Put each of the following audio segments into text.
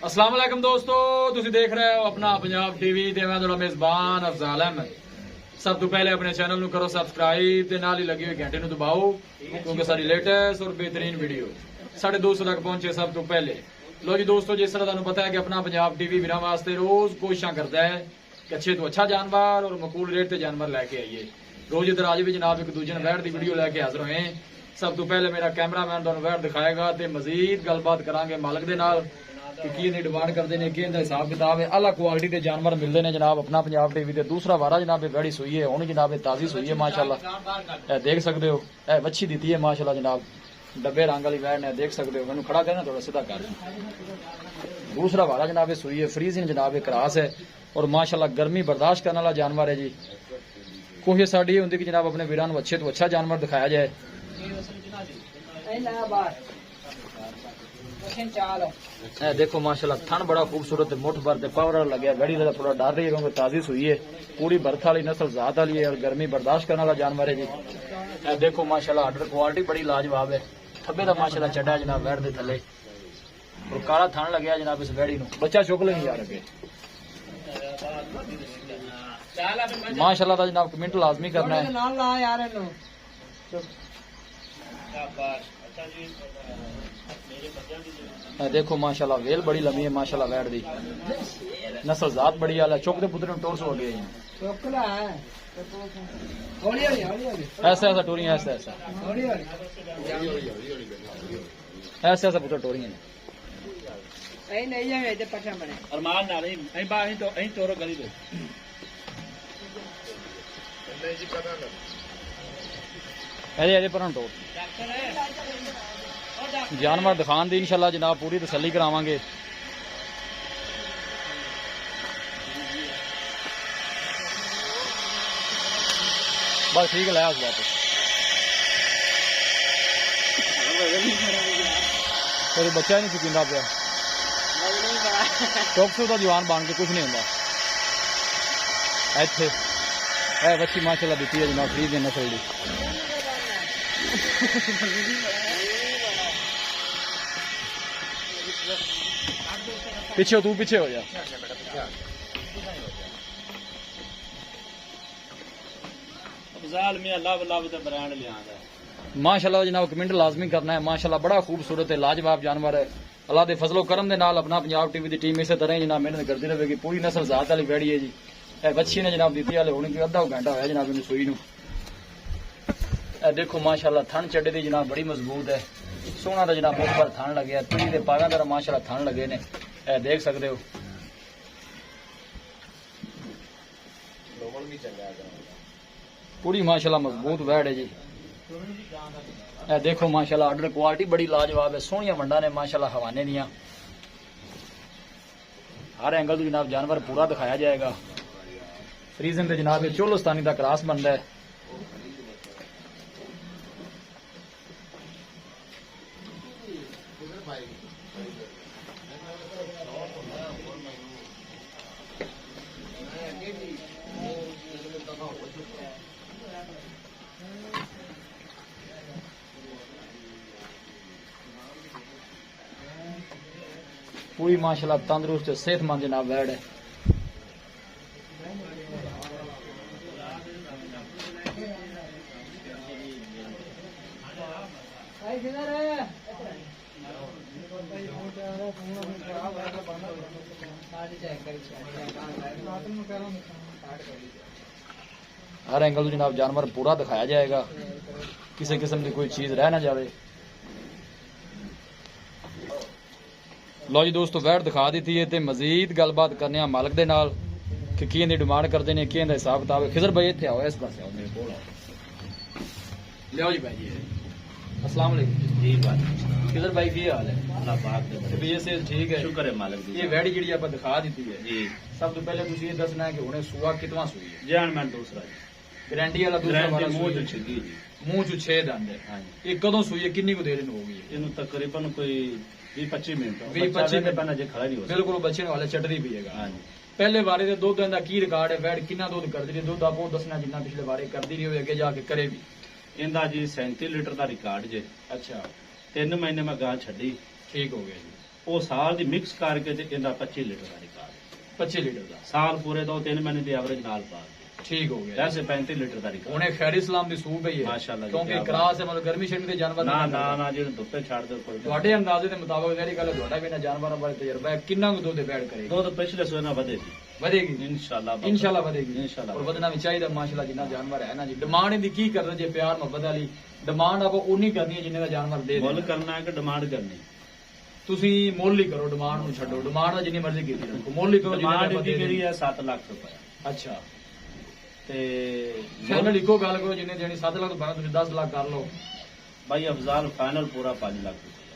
अस्सलाम वालेकुम दोस्तों, तुसी देख रहे हो अपना पंजाब टीवी ते मैं थोड़ा मेजबान अफजाल अहमद। सब तो पहले अपने चैनल नु करो सब्सक्राइब ते नाल ही लगी हुई घंटे नु दबाओ क्योंकि सारी लेटेस्ट और बेहतरीन वीडियो साढ़े 200 तक पहुंचे सब तो पहले। लो जी दोस्तों, जिस तरह तुहानू पता है कि अपना पंजाब टीवी मेरा वास्ते रोज कोशिशां करता है कि अच्छे तो अच्छा जानवर और मकूल रेट ते जानवर लैके आइए। रोज इधर आज भी जनाब एक दूजे वैट की वीडियो लैके हाजिर होए। सब तो पहले मेरा कैमरामैन तुहानू वैट दिखाएगा ते मजीद गलबात करांगे मालक दे नाल कि की डिमांड करते हैं, कि हिसाब किताब है। अला क्वालिटी के जानवर मिलते हैं जनाब अपना पंजाब टीवी ते। दूसरा वारा जनाब गाड़ी सुई है, हुण जनाब ताजी सुई है माशाल्लाह, देख सकते हो। ए वच्छी दी है माशाल्लाह जनाब, डब्बे रंग वाली वैन है, देख सकते हो। मैंने खड़ा करना थोड़ा सीधा कर। दूसरा वारा जनाब सुई है, फ्रीजिंग जनाब क्रास है और माशाल्लाह गर्मी बर्दाश्त करने वाला जानवर है जी। कोशिश साड़ी होंगी कि जनाब अपने वीरां नूं अच्छे तो अच्छा जानवर दिखाया जाए। देखो माशाल्लाह थन बड़ा खूबसूरत है, मुठ भर पावर लगे। गाड़ी जरा थोड़ा डर रही है क्योंकि ताजी सुई है, पूरी बर्थ वाली नस्ल जात वाली है और गर्मी बर्दाश्त करने वाला जानवर है जी। देखो माशाल्लाह ऑर्डर क्वालिटी बड़ी लाजवाब है। थब्बे का माशाल्लाह चढ़ा जनाब वैट दे थले और काला थन लगे जनाब इस वैड़ी नूं। बच्चा चुक लेंगे यार अगे माशाल्लाह दा जनाब कमेंट लाजमी करना है। देखो माशाल्लाह वेल बड़ी लंबी है माशाल्लाह वैट दी, नस्ल जात बड़ी आला। चुक दे पुत्र टोर्स हो गए ऐसा ऐसा टोरियां, ऐसा ऐसा ऐसा ऐसा पुत्र टोरियां अरे पर टोर जानवर दिखान दी इंशाल्लाह जनाब पूरी तसल्ली करावांगे। बस ठीक है, लाया उस बात कोई बच्चा नहीं चुकींदा पिया टोकसो का जवान बन के कुछ नहीं होंदा। इत्थे ए बच्ची माशाल्लाह दी है जनाब फ्रीज नस्ल दी। पीछे तू पीछे हो जा। माशाल्लाह जनाब कमेंट लाजमी करना है। माशाल्लाह बड़ा खूबसूरत है, लाजवाब जानवर है। अल्लाह दे फजलो करम दे नाल अपना पंजाब टीवी की टीम इसे तरह जनाब मेहनत करती रहेगी। पूरी नस्ल जात वाली बैड़ी है जी। बच्ची ने जनाब दी वाले होने की अद्धा घंटा होया जनाब इन सुई नूं। देखो माशाल्लाह थन चढ़े दी जनाब बड़ी मजबूत है, सोना दा जनाब मुख पर थन लगे, तुरी दे पागा तरह माशाल्लाह थन लगे ने, देख सकते हो। पूरी माशाल्लाह मजबूत वैट है जी। देखो माशाल्लाह ऑर्डर क्वालिटी बड़ी लाजवाब है, सोहनिया वंडा ने माशाल्लाह हवाने दियां। हर एंगल तो जनाब जानवर पूरा दिखाया जाएगा। फ्रीजन ते जनाब चोलोस्तानी का क्रॉस बनता है। पूरी माशाल्लाह तंदुरुस्त सेहतमंद जनाब वैट है। हर एंगल तो जनाब जानवर पूरा दिखाया जाएगा, किसी किस्म की कोई चीज रह ना जाए। लो जी दोस्तों वैट दिखा दी है, मजीद गलबात करने मालक दे नाल कि की डिमांड करते हैं, कि हिसाब किताब है। खिजर भाई इतने आओ, इस पास आओ मेरे को लियो जी भाई जी। अस्सलाम वालेकुम जी। खिजर भाई की हाल है? से ठीक है, शुक्र है मालक दी। ये वैड़ी जी आप दिखा दी है जी। सब तो पहले तुम ये दसना है कि हुणे सुआ कितना सुई है? जान मैं दूसरा गारंटी वाला दूसरा वाला मुंह चू 6 दंद है। ये कदों सुई है, कितनी को देर होगी? इन्हू तकरीबन कोई 20-25 मिनट 20-25 मिनट खड़ा नहीं हो बिल्कुल बच्चे वाले चटदी पिएगा। पहले बारे के दुध का की रिकॉर्ड है, वैट कितना दुध करती रही? दुध आप दसना जिन्ना पिछले बारे करती रही हो, अगे जाके करे भी। इनका जी 37 लीटर का रिकॉर्ड जे। अच्छा 3 महीने में गां छड़ी, ठीक हो गया जी। ਉਹ ਸਾਲ ਦੀ ਮਿਕਸ ਕਰਕੇ ਤੇ ਇਹਦਾ 25 ਲੀਟਰ ਦਾ ਰਿਕਾਰਡ 25 ਲੀਟਰ ਦਾ ਸਾਲ ਪੂਰੇ 2-3 ਮਹੀਨੇ ਦੀ ਐਵਰੇਜ ਨਾਲ ਪਾ ਠੀਕ ਹੋ ਗਿਆ ਵੈਸੇ 35 ਲੀਟਰ ਦਾ ਰਿਕਾਰਡ ਉਹਨੇ ਖੈਰ ਇਸਲਾਮ ਦੀ ਸੂਬ ਹੀ ਹੈ ਮਾਸ਼ਾਅੱਲਾ ਜੀ, ਕਿਉਂਕਿ ਕਿਆ ਕਰਾਸ ਹੈ ਮਤਲਬ ਗਰਮੀ ਸ਼ਰਮੀ ਦੇ ਜਾਨਵਰ ਨਾ ਨਹੀਂ ਨਾ ਖਾਂਦੇ। ਨਾ ਜਿਹਨੂੰ ਧੁੱਪੇ ਛੱਡ ਦੇ ਕੋਈ ਤੁਹਾਡੇ ਅੰਦਾਜ਼ੇ ਦੇ ਮੁਤਾਬਕ ਜਿਹੜੀ ਗੱਲ ਤੁਹਾਡਾ ਵੀ ਨਾ ਜਾਨਵਰਾਂ ਬਾਰੇ ਤਜਰਬਾ ਹੈ ਕਿੰਨਾ ਕੁ ਦੁੱਧ ਬੈਠ ਕਰੇਗੀ ਦੁੱਧ ਪਿਛਲੇ ਸੋਏ ਨਾਲ ਵਧੇਗੀ ਵਧੇਗੀ ਇਨਸ਼ਾਅੱਲਾ ਵਧੇਗੀ ਇਨਸ਼ਾਅੱਲਾ ਔਰ ਵਧਣਾ ਵੀ ਚਾਹੀਦਾ ਮਾਸ਼ਾਅੱਲਾ ਜਿੰਨਾ ਜਾਨਵਰ ਹੈ ਨਾ ਜੀ ਡਿਮਾਂਡ ਇਹਦੀ ਕੀ ਕਰਦਾ ਜੇ ਪਿਆਰ ਮੁਹੱਬਤ ਵਾਲੀ ਡਿਮਾਂਡ ਆਪਾਂ ਉਨੀ ਕਰਨੀ ਹੈ ਜਿੰਨੇ ਦਾ ਜਾਨਵਰ ਦੇ ਮੁੱਲ ਦੇਣਾ। ਕਰਨਾ ਹੈ ਕਿ ਡਿਮਾਂਡ ਕਰਨੀ ਤੁਸੀਂ ਮੁੱਲ ਹੀ ਕਰੋ ਡਿਮਾਂਡ ਨੂੰ ਛੱਡੋ ਡਿਮਾਂਡ ਦਾ ਜਿੰਨੀ ਮਰਜ਼ੀ ਕੀਤੀ ਰੱਖੋ ਮੁੱਲ ਹੀ ਕਰੋ ਜਿੰਨਾ ਡਿਮਾਂਡ ਆਪਾਂ ਇਹਦੀ ਦੇ ਜਿਹੜੀ ਦੇਣੀ। ਹੈ 7 ਲੱਖ ਰੁਪਏ ਅੱਛਾ ਤੇ ਫਾਈਨਲ ਇੱਕੋ ਗੱਲ ਕਰੋ ਜਿੰਨੇ ਦੇਣੀ 7 ਲੱਖ ਤੋਂ ਬਾਅਦ ਤੁਸੀਂ 10 ਲੱਖ ਕਰ ਲਓ ਭਾਈ ਅਫਜ਼ਾਲ ਫਾਈਨਲ ਪੂਰਾ 5 ਲੱਖ ਰੁਪਏ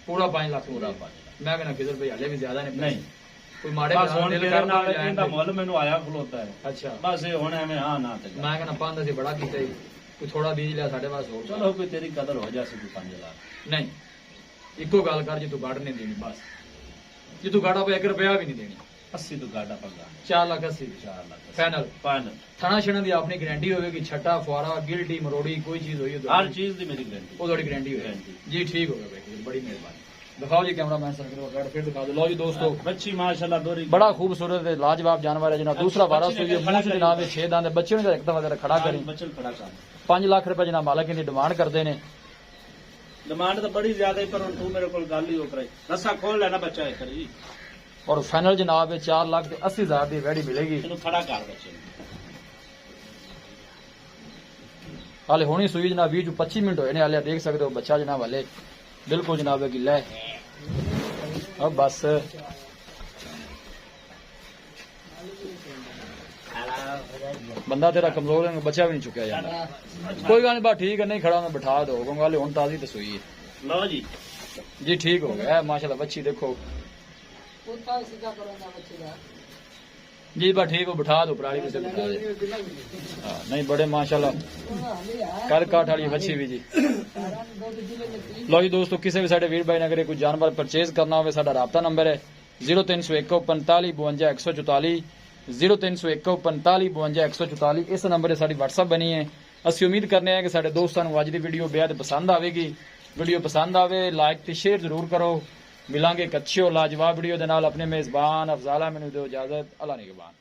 ਪੂਰਾ 5 ਲੱਖ ਪੂਰਾ ਪੂਰਾ 5 ਮੈਂ ਕਹਿੰਦਾ ਕਿਧਰ ਭਈ ਹਲੇ ਵੀ ਜ਼ਿਆਦਾ ਨੇ ਨਹੀਂ ਕੋਈ ਮਾੜੇ ਬਸ ਬਣਾ ਹੁਣ ਦਿਲ ਤੇਰੇ ਕਰਦਾ ਨਾਲ ਜਾਣ ਇਹਦਾ ਦੇ। ਮੁੱਲ ਮੈਨੂੰ ਆਇਆ ਖਲੋਤਾ ਹੈ ਅੱਛਾ ਬਸ ਇਹ ਹੁਣ ਐਵੇਂ ਹਾਂ ਨਾ ਤੇ ਮੈਂ ਕਹਿੰਦਾ ਪੰਜ ਅਸੀਂ ਬੜਾ ਕੀਤਾ ਜੀ ਕੋਈ ਥੋੜਾ ਬੀਜ ਲਿਆ ਸਾਡੇ ਪਾਸ ਹੋਰ ਚਲੋ ਕੋਈ ਤੇਰੀ ਕਦਰ ਹੋ ਜਾਸੀ ਕੋਈ 5 ਲੱਖ ਨਹੀਂ ਇੱਕੋ ਗੱਲ ਕਰ ਜੇ ਤੂੰ ਗਾੜ ਨਹੀਂ ਦੇਣੀ ਬਸ ਜੇ ਤੂੰ ਗਾੜਾ ਪਾ 1 ਰੁਪਿਆ ਵੀ ਨਹੀਂ ਦੇਣੀ 80 ਤੋਂ ਗਾਡਾ ਪੱਗਾ 4 ਲੱਖ 80 4 ਲੱਖ ਫਾਈਨਲ ਫਾਈਨਲ ਥਾਣਾ ਛਣਾ ਦੀ ਆਪਣੀ ਗਾਰੰਟੀ ਹੋਵੇਗੀ ਛੱਟਾ ਫੁਆਰਾ ਗਿਲਟੀ ਮਰੋੜੀ ਕੋਈ ਚੀਜ਼ ਹੋਈ ਹਰ ਚੀਜ਼ ਦੀ ਮੇਰੀ ਗਾਰੰਟੀ ਉਹ ਤੁਹਾਡੀ ਗਾਰੰਟੀ ਹੋਵੇਗੀ Guarantee। ਜੀ ਠੀਕ ਹੋ ਗਿਆ ਭਾਈ ਬੜੀ ਮਿਹਰਬਾਨੀ ਦਿਖਾਓ ਜੀ ਕੈਮਰਾਮੈਨ ਸਰ ਕਰੋ ਗਾੜ ਫਿਰ ਦਿਖਾ ਦਿਓ ਲਓ ਜੀ ਦੋਸਤੋ ਬੱਚੀ ਮਾਸ਼ਾਅੱਲਾ ਦੋਰੀ ਬੜਾ ਖੂਬਸੂਰਤ ਤੇ ਲਾਜਵਾਬ ਜਾਨਵਰ ਹੈ ਜਨਾਬ ਦੂਸਰਾ ਵਾਰਾ ਸੂਈ ਹੈ ਮੂੰਹ ਚ ਜਨਾਬ 6 ਦੰਦ ਬੱਚੇ ਨੂੰ ਇੱਕ ਦਫਾ ਜਰਾ ਖੜਾ ਕਰੀ ਬੱਚਲ ਖੜਾ ਕਰ 5 ਲੱਖ ਰੁਪਏ ਜਨਾਬ ਮਾਲਕ ਦੀ ਡਿਮਾਂਡ ਕਰਦੇ ਨੇ ਡਿਮਾਂਡ ਤਾਂ ਬੜੀ ਜ਼ਿਆਦਾ ਹੈ ਪਰ ਹੁਣ ਤੂੰ ਮੇਰੇ ਕੋਲ ਗੱਲ ਹੀ ਹੋ ਕਰਾਈ ਰਸਾ ਖੋਲ ਲੈਣਾ ਬੱਚਾ ਇੱਕ ਵਾਰੀ ਔਰ ਫਾਈਨਲ ਜਨਾਬ 4 ਲੱਖ ਤੇ 80 ਹਜ਼ਾਰ ਦੀ ਵੈੜੀ ਮਿਲੇਗੀ ਇਹਨੂੰ ਖੜਾ ਕਰ ਬੱਚੇ ਨੂੰ ਹਾਲੇ ਹੁਣੀ ਸੂਈ ਜਨਾਬ 20 ਤੋਂ 25 ਮਿੰਟ ਹੋਏ ਨੇ ਹਾਲੇ ਦੇਖ ਸਕਦੇ ਹੋ ਬੱਚਾ ਜਨਾਬ ਹਾਲੇ ਬਿਲਕੁਲ ਜਨਾਬ ਹੈ ਗਿੱਲਾ ਹੈ ਅਬ ਬਸ ਬੰਦਾ ਤੇਰਾ ਕਮਜ਼ੋਰ ਹੈ ਬੱਚਾ ਵੀ ਨਹੀਂ ਚੁੱਕਿਆ ਜਾਂਦਾ ਕੋਈ ਗੱਲ ਨਹੀਂ ਬਸ ਠੀਕ ਹੈ ਨਹੀਂ ਖੜਾ ਮੈਂ ਬਿਠਾ ਦੋ ਕਿਉਂਕਿ ਹਾਲੇ ਹੁਣ ਤਾਜ਼ੀ ਤੇ ਸੂਈ ਹੈ ਲਓ ਜੀ ਜੀ ਠੀਕ ਹੋ ਗਿਆ ਮਾਸ਼ਾਅੱਲਾ ਬੱਚੀ ਦੇਖੋ जी बस ठीक हो बिठा दो पराली पे से बिठा दे हाँ, नहीं बड़े माशाल्लाह कर काठ वाली बच्ची भी जी लो जी दोस्तों किसी भी साडे वीर भाई ने अगर कोई जानवर परचेज करना हो साडा राबता नंबर है 0301 45 52 144 0301 45 52 144 इस नंबर से साडी WhatsApp बनी है ਅਸੀਂ ਉਮੀਦ ਕਰਨੇ ਆ ਕਿ ਸਾਡੇ ਦੋਸਤਾਂ ਨੂੰ ਅੱਜ ਦੀ ਵੀਡੀਓ ਬੇहद ਪਸੰਦ ਆਵੇਗੀ ਵੀਡੀਓ ਪਸੰਦ ਆਵੇ ਲਾਈਕ ਤੇ ਸ਼ੇਅਰ ਜ਼ਰੂਰ ਕਰੋ ਮਿਲਾਂਗੇ ਇੱਕ ਅੱਛੀ ਔਰ ਲਾਜਵਾਬ ਵੀਡੀਓ ਦੇ ਨਾਲ ਆਪਣੇ ਮੇਜ਼ਬਾਨ ਅਫਜ਼ਾਲਾ ਮੈਨੂੰ ਦਿਓ ਇਜਾਜ਼ਤ ਅੱਲਾ ਨਿਗਹਬਾਨ